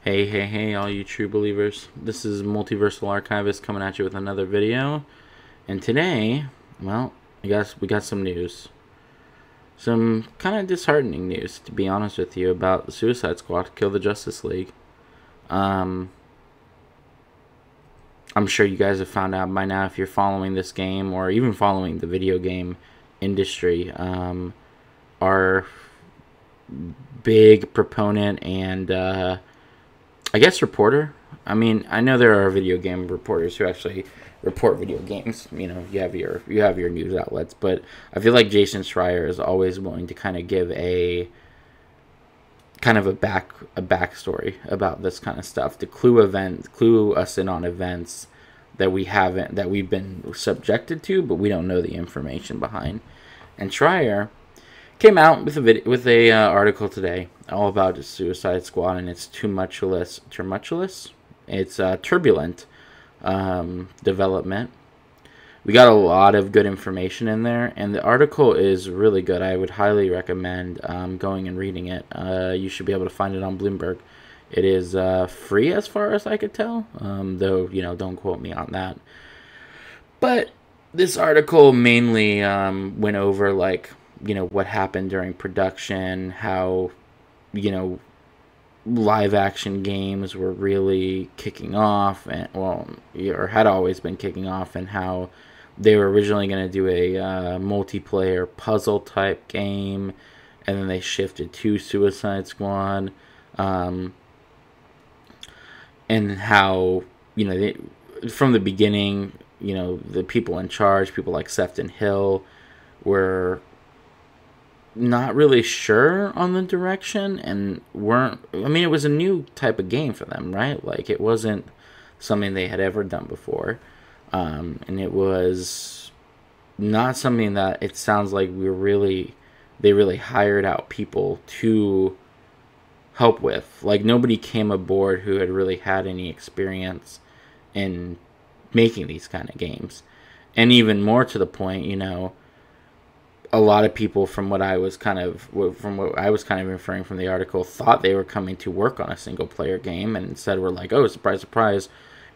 Hey, all you true believers. This is Multiversal Archivist coming at you with another video. And today, well, I guess we got some news. Some kind of disheartening news, to be honest with you, about the Suicide Squad Kill the Justice League. I'm sure you guys have found out by now if you're following this game or even following the video game industry. Our big proponent and I guess reporter. I mean, I know there are video game reporters who actually report video games. You know, you have your news outlets, but I feel like Jason Schreier is always willing to kind of give a backstory about this kind of stuff, to clue us in on events that we've been subjected to, but we don't know the information behind. And Schreier came out with a article today all about the Suicide Squad, and it's tumultuous. It's turbulent development. We got a lot of good information in there, and the article is really good. I would highly recommend going and reading it. You should be able to find it on Bloomberg. It is free as far as I could tell, though, you know, don't quote me on that. But this article mainly went over, like, you know, what happened during production, how, you know, live action games were really kicking off, and or had always been kicking off, and how they were originally going to do a multiplayer puzzle type game, and then they shifted to Suicide Squad, and how, you know, from the beginning, you know, the people in charge, people like Sefton Hill, were not really sure on the direction, and I mean, it was a new type of game for them, right? Like, it wasn't something they had ever done before, and it was not something that it sounds like they really hired out people to help with. Like, nobody came aboard who had really had any experience in making these kind of games. And even more to the point, you know, a lot of people, from what I was kind of inferring from the article, thought they were coming to work on a single player game, and instead were like, oh, surprise, surprise,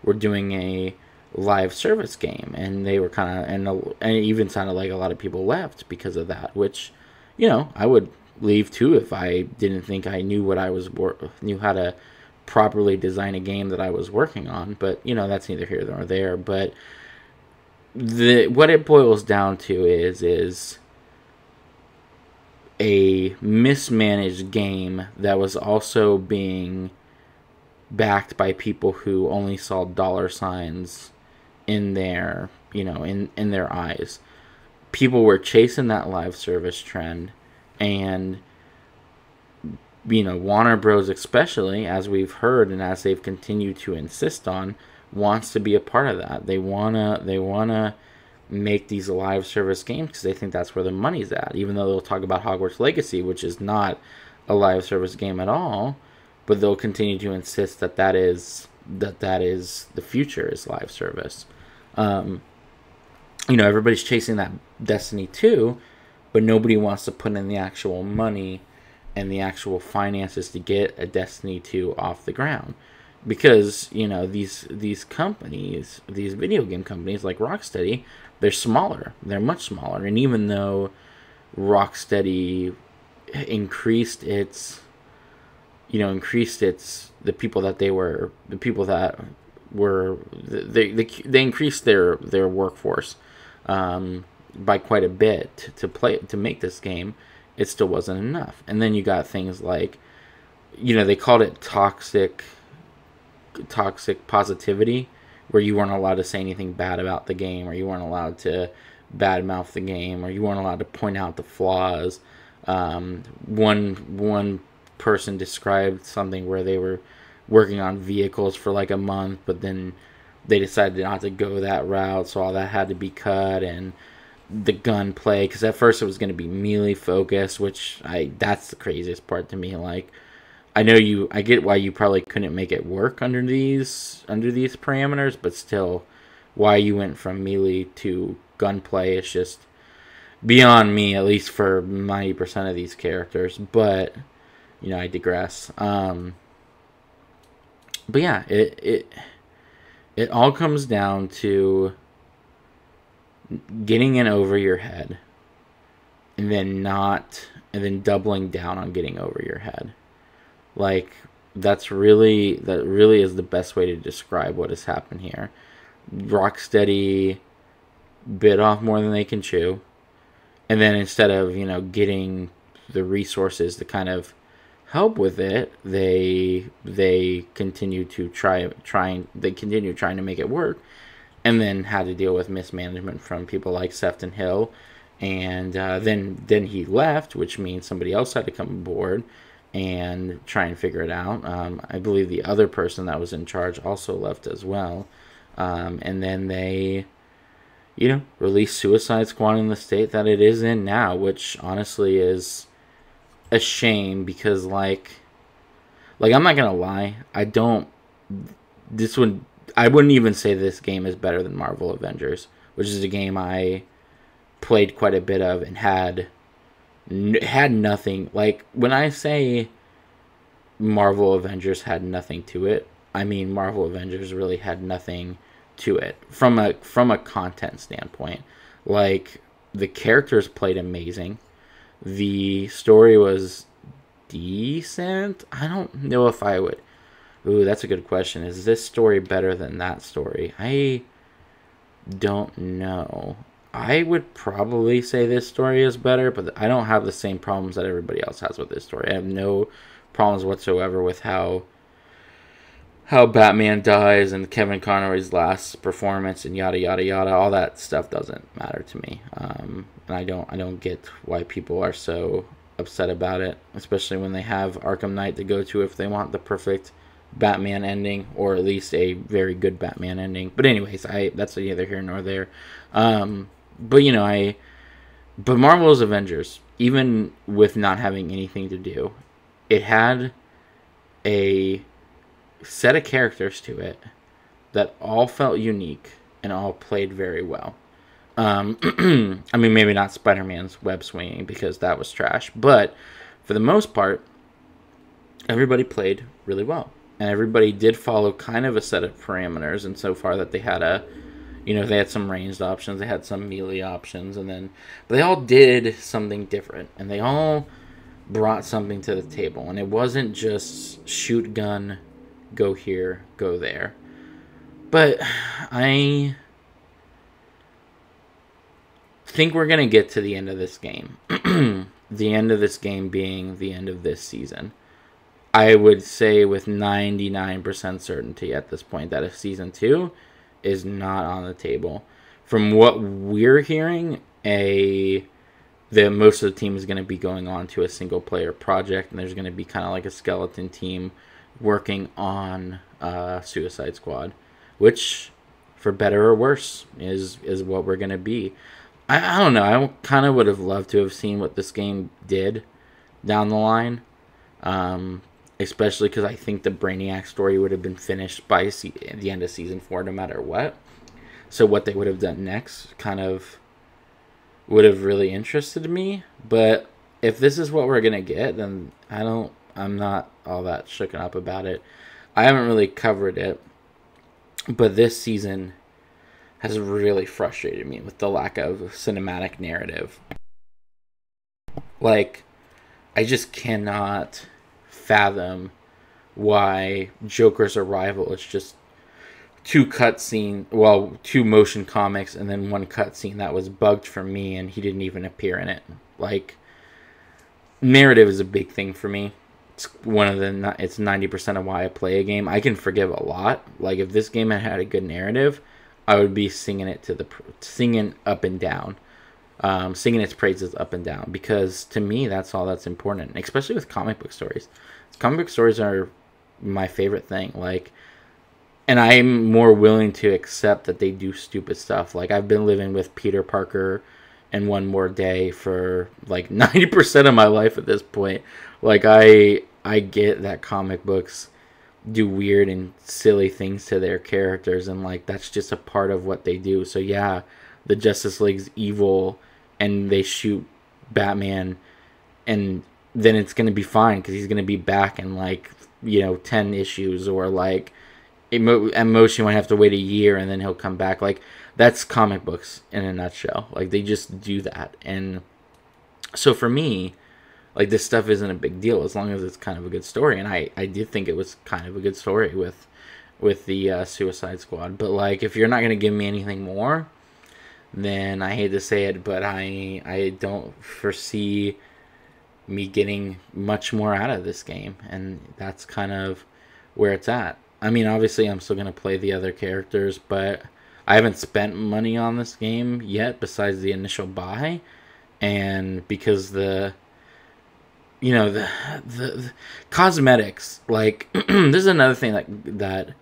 we're doing a live service game. And they were kind of, and it even sounded like a lot of people left because of that, which, you know, I would leave too if I didn't think I knew knew how to properly design a game that I was working on. But, you know, that's neither here nor there. But what it boils down to is a mismanaged game that was also being backed by people who only saw dollar signs in their, you know, in their eyes. People were chasing that live service trend, and, you know, Warner Bros. Especially, as we've heard and as they've continued to insist on, wants to be a part of that. They wanna make these live service games because they think that's where the money's at, even though they'll talk about Hogwarts Legacy, which is not a live service game at all, but they'll continue to insist that is the future, is live service. You know, everybody's chasing that Destiny 2, but nobody wants to put in the actual money and the actual finances to get a Destiny 2 off the ground. Because, you know, these companies, these video game companies like Rocksteady, they're smaller. They're much smaller. And even though Rocksteady increased its the people that they increased their workforce by quite a bit to make this game, it still wasn't enough. And then you got things like, you know, they called it toxic positivity, where you weren't allowed to say anything bad about the game, or you weren't allowed to badmouth the game, or you weren't allowed to point out the flaws. One person described something where they were working on vehicles for like a month, but then they decided not to go that route, so all that had to be cut. And the gunplay, because at first it was going to be melee focused, which that's the craziest part to me. Like, I get why you probably couldn't make it work under these parameters, but still, why you went from melee to gunplay is just beyond me, at least for 90% of these characters. But, you know, I digress. But yeah, it all comes down to getting in over your head, and then doubling down on getting over your head. Like, that really is the best way to describe what has happened here. Rocksteady bit off more than they can chew, and then instead of getting the resources to kind of help with it, they continue trying to make it work, and then had to deal with mismanagement from people like Sefton Hill, and then he left, which means somebody else had to come aboard and try and figure it out. I believe the other person that was in charge also left as well, and then they released Suicide Squad in the state that it is in now, which honestly is a shame, because like I'm not gonna lie, I wouldn't even say this game is better than Marvel Avengers, which is a game I played quite a bit of and had nothing. Like, when I say Marvel Avengers had nothing to it, I mean Marvel Avengers really had nothing to it from a content standpoint. Like, the characters played amazing. The story was decent. I don't know if I would. Ooh, that's a good question. Is this story better than that story? I don't know. I would probably say this story is better, but I don't have the same problems that everybody else has with this story. I have no problems whatsoever with how Batman dies and Kevin Conroy's last performance and yada yada yada. All that stuff doesn't matter to me, and I don't get why people are so upset about it, especially when they have Arkham Knight to go to if they want the perfect Batman ending, or at least a very good Batman ending. But anyways, that's neither here nor there. But Marvel's Avengers, even with not having anything to do, it had a set of characters to it that all felt unique and all played very well. I mean, maybe not Spider-Man's web swinging, because that was trash, but for the most part, everybody played really well, and everybody did follow kind of a set of parameters, and so far that they had they had some ranged options, they had some melee options, but they all did something different, and they all brought something to the table, and it wasn't just shoot gun, go here, go there. But I think we're going to get to the end of this game. The end of this game being the end of this season. I would say with 99% certainty at this point that a season 2 is not on the table. From what we're hearing, most of the team is going to be going on to a single player project, and there's going to be kind of like a skeleton team working on Suicide Squad, which, for better or worse, is what we're going to be. I don't know. I kind of would have loved to have seen what this game did down the line, especially because I think the Brainiac story would have been finished by the end of Season 4 no matter what. So what they would have done next kind of would have really interested me. But if this is what we're going to get, then I'm not all that shooken up about it. I haven't really covered it, but this season has really frustrated me with the lack of cinematic narrative. Like, I just cannot fathom why Joker's arrival is just two motion comics and then one cutscene that was bugged for me, and he didn't even appear in it. Like, narrative is a big thing for me. It's it's 90% of why I play a game. I can forgive a lot. Like, if this game had a good narrative, I would be singing up and down, singing its praises up and down, because to me that's all that's important, especially with comic book stories. Comic book stories are my favorite thing. Like, and I'm more willing to accept that they do stupid stuff. Like, I've been living with Peter Parker and One More Day for like 90% of my life at this point. Like, I get that comic books do weird and silly things to their characters, and like that's just a part of what they do. So yeah, the Justice League's evil and they shoot Batman, and then it's gonna be fine because he's gonna be back in like 10 issues, or like at most you might have to wait a year and then he'll come back. Like, that's comic books in a nutshell. Like, they just do that. And so for me, like, this stuff isn't a big deal as long as it's kind of a good story. And I did think it was kind of a good story with the Suicide Squad. But like, if you're not going to give me anything more, then I hate to say it, but I don't foresee me getting much more out of this game. And that's kind of where it's at. I mean, obviously I'm still going to play the other characters, but I haven't spent money on this game yet besides the initial buy. And because the cosmetics, like, this is another thing that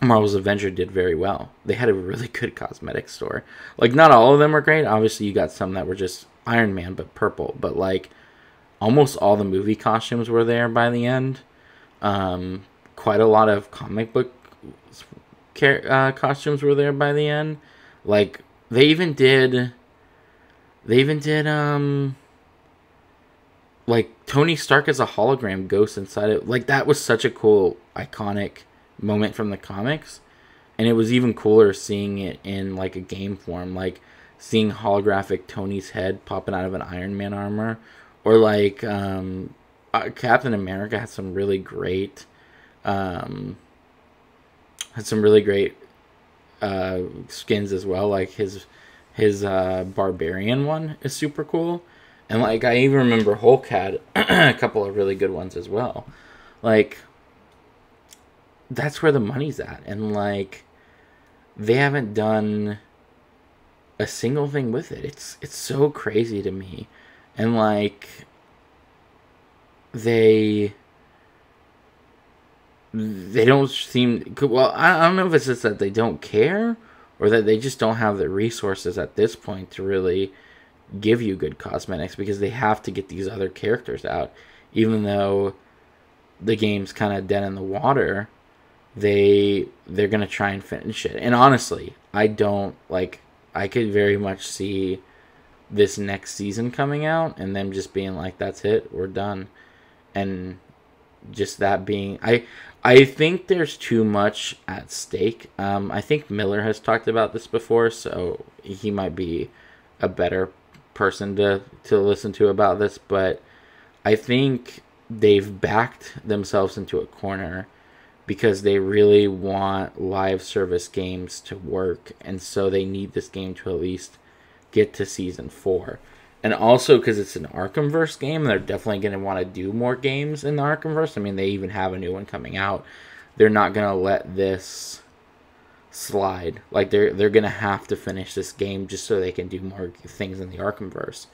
Marvel's Avenger did very well. They had a really good cosmetics store. Like, not all of them were great. Obviously, you got some that were just Iron Man, but purple. But, like, almost all the movie costumes were there by the end. Quite a lot of comic book costumes were there by the end. Like, they even did, like, Tony Stark as a hologram ghost inside it. Like, that was such a cool, iconic moment from the comics. And it was even cooler seeing it in, like, a game form. Like, seeing holographic Tony's head popping out of an Iron Man armor. Or, like, Captain America had some really great, skins as well. Like, his barbarian one is super cool. And, like, I even remember Hulk had a couple of really good ones as well. Like, that's where the money's at. And, like, they haven't done a single thing with it. It's so crazy to me. And, like, they don't seem... Well, I don't know if it's just that they don't care, or that they just don't have the resources at this point to really give you good cosmetics, because they have to get these other characters out. Even though the game's kind of dead in the water, they're going to try and finish it. And honestly, I could very much see this next season coming out and them just being like, that's it, we're done. And just that being... I think there's too much at stake. I think Miller has talked about this before, so he might be a better person to listen to about this. But I think they've backed themselves into a corner because they really want live service games to work, and so they need this game to at least get to Season 4. And also because it's an Arkhamverse game, they're definitely going to want to do more games in the Arkhamverse. I mean, they even have a new one coming out. They're not going to let this slide. Like, they're going to have to finish this game just so they can do more things in the Arkhamverse.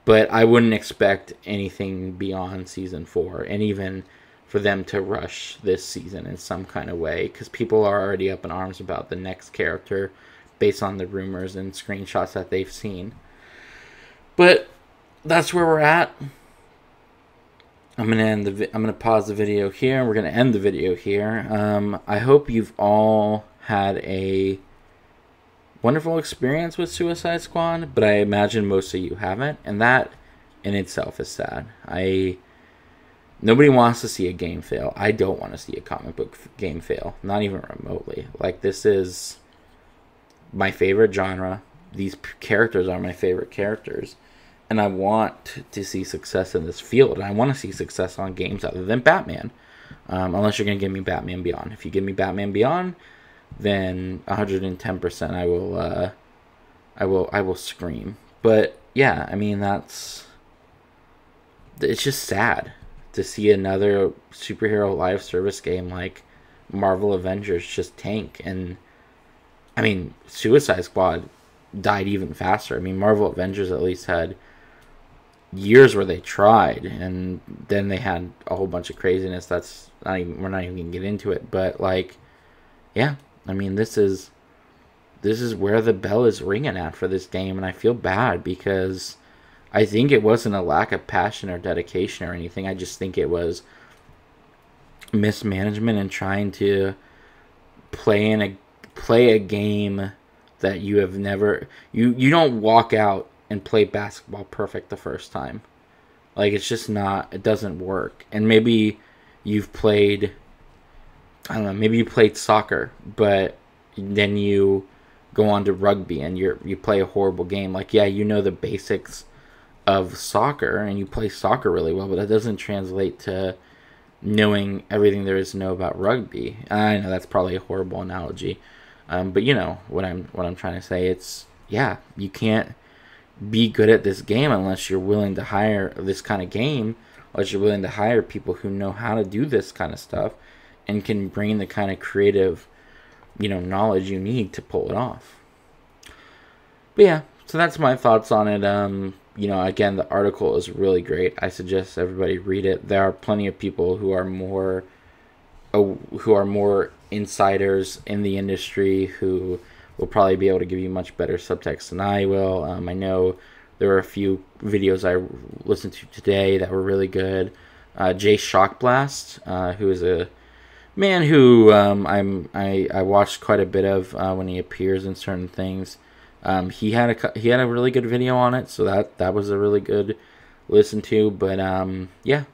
But I wouldn't expect anything beyond Season 4, and even for them to rush this season in some kind of way, because people are already up in arms about the next character based on the rumors and screenshots that they've seen. But that's where we're at. I'm gonna pause the video here. We're gonna end the video here. I hope you've all had a wonderful experience with Suicide Squad, but I imagine most of you haven't, and that in itself is sad. Nobody wants to see a game fail. I don't want to see a comic book game fail, not even remotely. Like, this is my favorite genre. These characters are my favorite characters. And I want to see success in this field. And I want to see success on games other than Batman. Unless you're going to give me Batman Beyond. If you give me Batman Beyond, then 110% I will scream. But yeah, I mean, it's just sad to see another superhero live service game like Marvel Avengers just tank. And I mean, Suicide Squad died even faster. I mean, Marvel Avengers at least had years where they tried, and then they had a whole bunch of craziness. We're not even gonna get into it, but like, yeah, I mean, this is where the bell is ringing at for this game, and I feel bad because I think it wasn't a lack of passion or dedication or anything. I just think it was mismanagement and trying to play a game that you have never... You don't walk out and play basketball perfect the first time. Like, it's just not, it doesn't work. And maybe you've played, I don't know, maybe you played soccer, but then you go on to rugby and you play a horrible game. Like, yeah, you know the basics of soccer and you play soccer really well, but that doesn't translate to knowing everything there is to know about rugby. I know that's probably a horrible analogy, but you know what I'm trying to say. It's, yeah, you can't be good at this game unless you're willing to hire this kind of game, unless you're willing to hire people who know how to do this kind of stuff and can bring the kind of creative, knowledge you need to pull it off. But yeah, so that's my thoughts on it. Again, the article is really great. I suggest everybody read it. There are plenty of people who are more insiders in the industry who will probably be able to give you much better subtext than I will. I know there were a few videos I listened to today that were really good. Jay Shockblast, who is a man who I watched quite a bit of when he appears in certain things. He had a really good video on it, so that was a really good listen to. But yeah,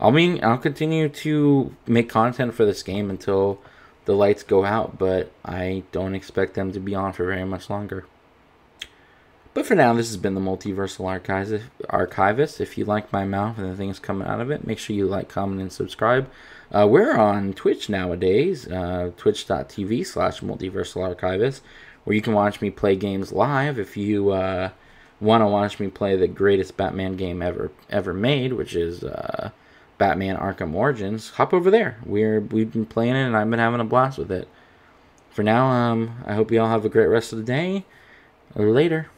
I'll continue to make content for this game until the lights go out, but I don't expect them to be on for very much longer. But for now, this has been the Multiversal Archivist. If you like my mouth and the things coming out of it, make sure you like, comment, and subscribe. We're on Twitch nowadays, twitch.tv/multiversalarchivist, where you can watch me play games live. If you want to watch me play the greatest Batman game ever made, which is Batman Arkham Origins, hop over there. We've been playing it, and I've been having a blast with it. For now, I hope you all have a great rest of the day. Later.